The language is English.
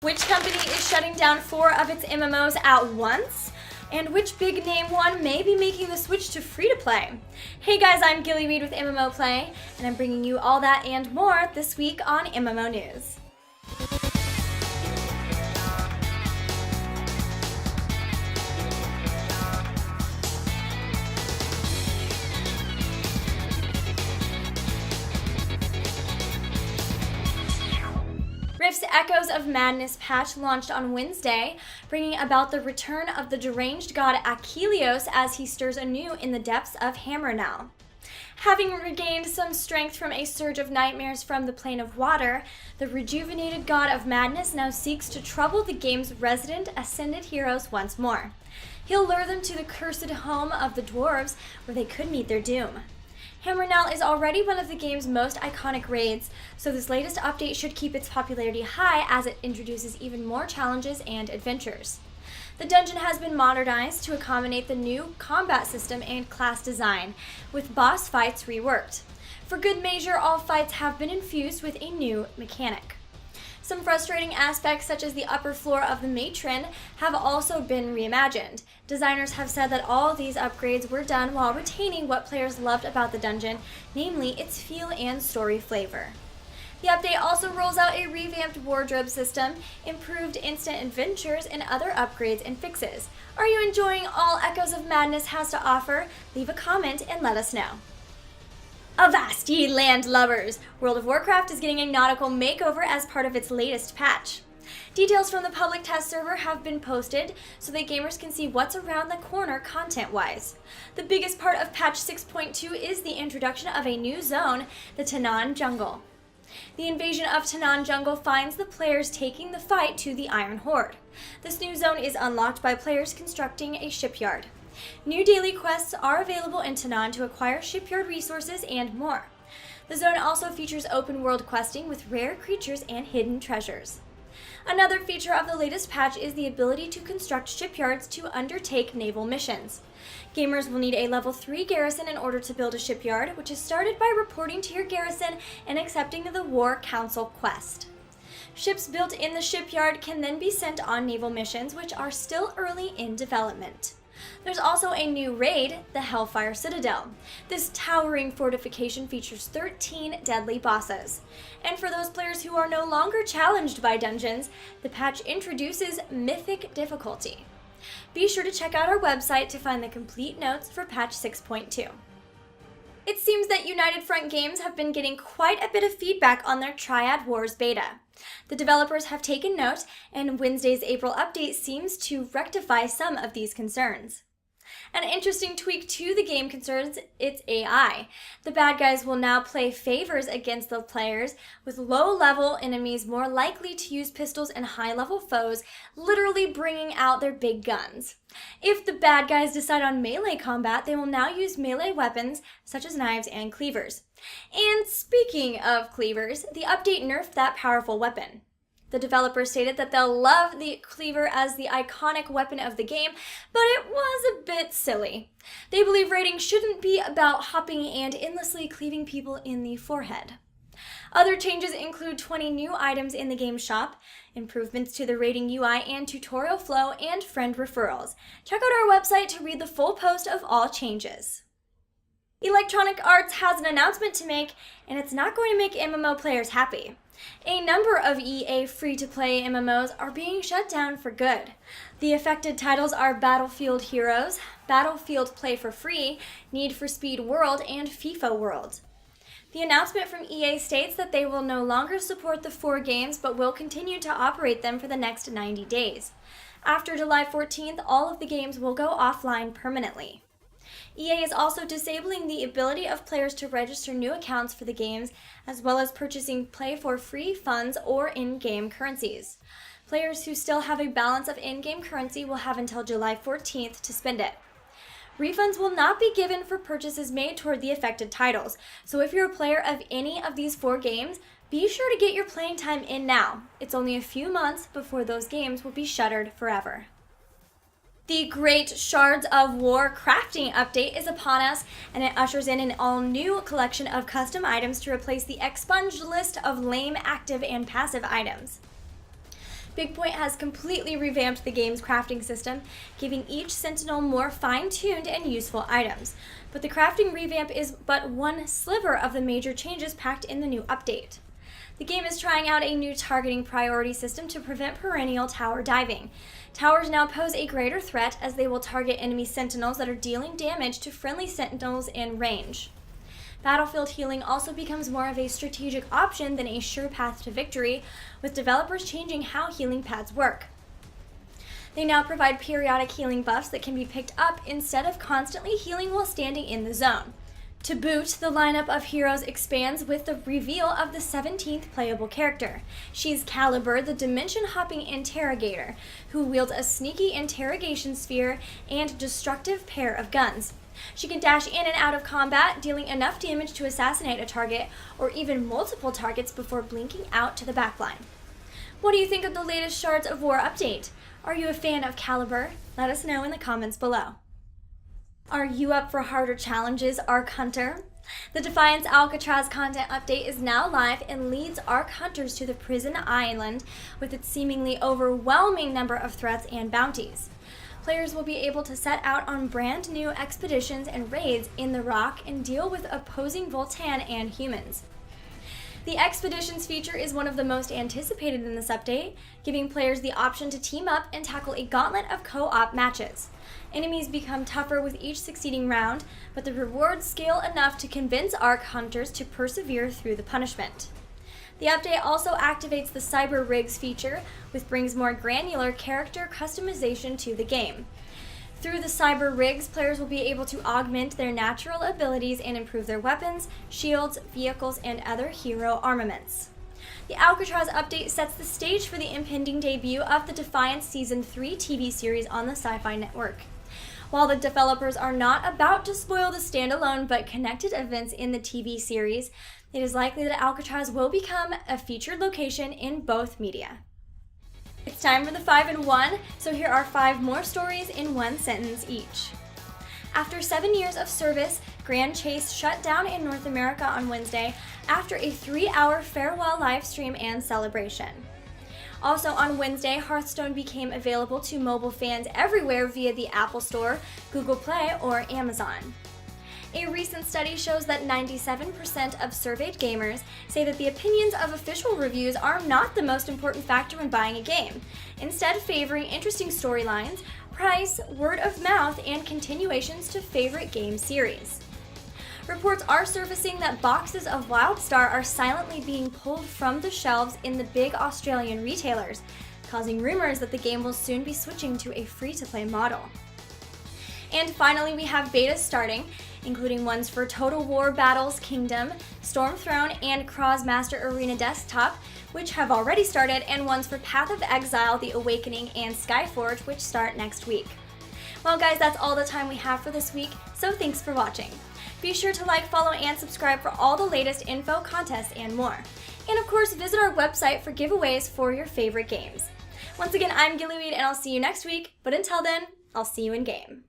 Which company is shutting down 4 of its MMOs at once? And which big name one may be making the switch to free-to-play? Hey guys, I'm Gillyweed with MMO Play, and I'm bringing you all that and more this week on MMO News. Rift's Echoes of Madness patch launched on Wednesday, bringing about the return of the deranged god Achilleos as he stirs anew in the depths of Hammerknell. Having regained some strength from a surge of nightmares from the plane of water, the rejuvenated god of madness now seeks to trouble the game's resident ascended heroes once more. He'll lure them to the cursed home of the dwarves, where they could meet their doom. Hammerknell is already one of the game's most iconic raids, so this latest update should keep its popularity high as it introduces even more challenges and adventures. The dungeon has been modernized to accommodate the new combat system and class design, with boss fights reworked. For good measure, all fights have been infused with a new mechanic. Some frustrating aspects, such as the upper floor of the matron, have also been reimagined. Designers have said that all these upgrades were done while retaining what players loved about the dungeon, namely its feel and story flavor. The update also rolls out a revamped wardrobe system, improved instant adventures, and other upgrades and fixes. Are you enjoying all Echoes of Madness has to offer? Leave a comment and let us know. Avast ye landlubbers! World of Warcraft is getting a nautical makeover as part of its latest patch. Details from the public test server have been posted so that gamers can see what's around the corner content-wise. The biggest part of patch 6.2 is the introduction of a new zone, the Tanaan Jungle. The invasion of Tanaan Jungle finds the players taking the fight to the Iron Horde. This new zone is unlocked by players constructing a shipyard. New daily quests are available in Tanaan to acquire shipyard resources and more. The zone also features open world questing with rare creatures and hidden treasures. Another feature of the latest patch is the ability to construct shipyards to undertake naval missions. Gamers will need a level 3 garrison in order to build a shipyard, which is started by reporting to your garrison and accepting the War Council quest. Ships built in the shipyard can then be sent on naval missions, which are still early in development. There's also a new raid, the Hellfire Citadel. This towering fortification features 13 deadly bosses. And for those players who are no longer challenged by dungeons, the patch introduces mythic difficulty. Be sure to check out our website to find the complete notes for patch 6.2. It seems that United Front Games have been getting quite a bit of feedback on their Triad Wars beta. The developers have taken note, and Wednesday's April update seems to rectify some of these concerns. An interesting tweak to the game concerns its AI. The bad guys will now play favors against the players, with low-level enemies more likely to use pistols and high-level foes, literally bringing out their big guns. If the bad guys decide on melee combat, they will now use melee weapons such as knives and cleavers. And speaking of cleavers, the update nerfed that powerful weapon. The developers stated that they'll love the cleaver as the iconic weapon of the game, but it was a bit silly. They believe raiding shouldn't be about hopping and endlessly cleaving people in the forehead. Other changes include 20 new items in the game shop, improvements to the raiding UI and tutorial flow, and friend referrals. Check out our website to read the full post of all changes. Electronic Arts has an announcement to make, and it's not going to make MMO players happy. A number of EA free-to-play MMOs are being shut down for good. The affected titles are Battlefield Heroes, Battlefield Play for Free, Need for Speed World, and FIFA World. The announcement from EA states that they will no longer support the 4 games but will continue to operate them for the next 90 days. After July 14th, all of the games will go offline permanently. EA is also disabling the ability of players to register new accounts for the games, as well as purchasing play for free funds or in-game currencies. Players who still have a balance of in-game currency will have until July 14th to spend it. Refunds will not be given for purchases made toward the affected titles, so if you're a player of any of these 4 games, be sure to get your playing time in now. It's only a few months before those games will be shuttered forever. The great Shards of War crafting update is upon us, and it ushers in an all-new collection of custom items to replace the expunged list of lame active and passive items. Big Point has completely revamped the game's crafting system, giving each Sentinel more fine-tuned and useful items. But the crafting revamp is but one sliver of the major changes packed in the new update. The game is trying out a new targeting priority system to prevent perennial tower diving. Towers now pose a greater threat as they will target enemy Sentinels that are dealing damage to friendly Sentinels in range. Battlefield healing also becomes more of a strategic option than a sure path to victory, with developers changing how healing pads work. They now provide periodic healing buffs that can be picked up instead of constantly healing while standing in the zone. To boot, the lineup of heroes expands with the reveal of the 17th playable character. She's Caliber, the dimension-hopping interrogator, who wields a sneaky interrogation sphere and destructive pair of guns. She can dash in and out of combat, dealing enough damage to assassinate a target, or even multiple targets before blinking out to the backline. What do you think of the latest Shards of War update? Are you a fan of Caliber? Let us know in the comments below. Are you up for harder challenges, Arc Hunter? The Defiance Alcatraz content update is now live and leads Arc Hunters to the prison island with its seemingly overwhelming number of threats and bounties. Players will be able to set out on brand new expeditions and raids in the rock and deal with opposing Voltan and humans. The expeditions feature is one of the most anticipated in this update, giving players the option to team up and tackle a gauntlet of co-op matches. Enemies become tougher with each succeeding round, but the rewards scale enough to convince Arc Hunters to persevere through the punishment. The update also activates the Cyber Rigs feature, which brings more granular character customization to the game. Through the Cyber Rigs, players will be able to augment their natural abilities and improve their weapons, shields, vehicles, and other hero armaments. The Alcatraz update sets the stage for the impending debut of the Defiance Season 3 TV series on the Sci-Fi Network. While the developers are not about to spoil the standalone but connected events in the TV series, it is likely that Alcatraz will become a featured location in both media. It's time for the 5 in 1, so here are 5 more stories in one sentence each. After 7 years of service, Grand Chase shut down in North America on Wednesday after a 3-hour farewell livestream and celebration. Also on Wednesday, Hearthstone became available to mobile fans everywhere via the Apple Store, Google Play, or Amazon. A recent study shows that 97% of surveyed gamers say that the opinions of official reviews are not the most important factor when buying a game, instead favoring interesting storylines, price, word of mouth, and continuations to favorite game series. Reports are surfacing that boxes of WildStar are silently being pulled from the shelves in the big Australian retailers, causing rumors that the game will soon be switching to a free-to-play model. And finally, we have betas starting, including ones for Total War Battles Kingdom, Storm Throne, and Crossmaster Arena Desktop, which have already started, and ones for Path of Exile, The Awakening, and Skyforge, which start next week. Well guys, that's all the time we have for this week, so thanks for watching. Be sure to like, follow, and subscribe for all the latest info, contests, and more. And of course, visit our website for giveaways for your favorite games. Once again, I'm Gillyweed, and I'll see you next week, but until then, I'll see you in game.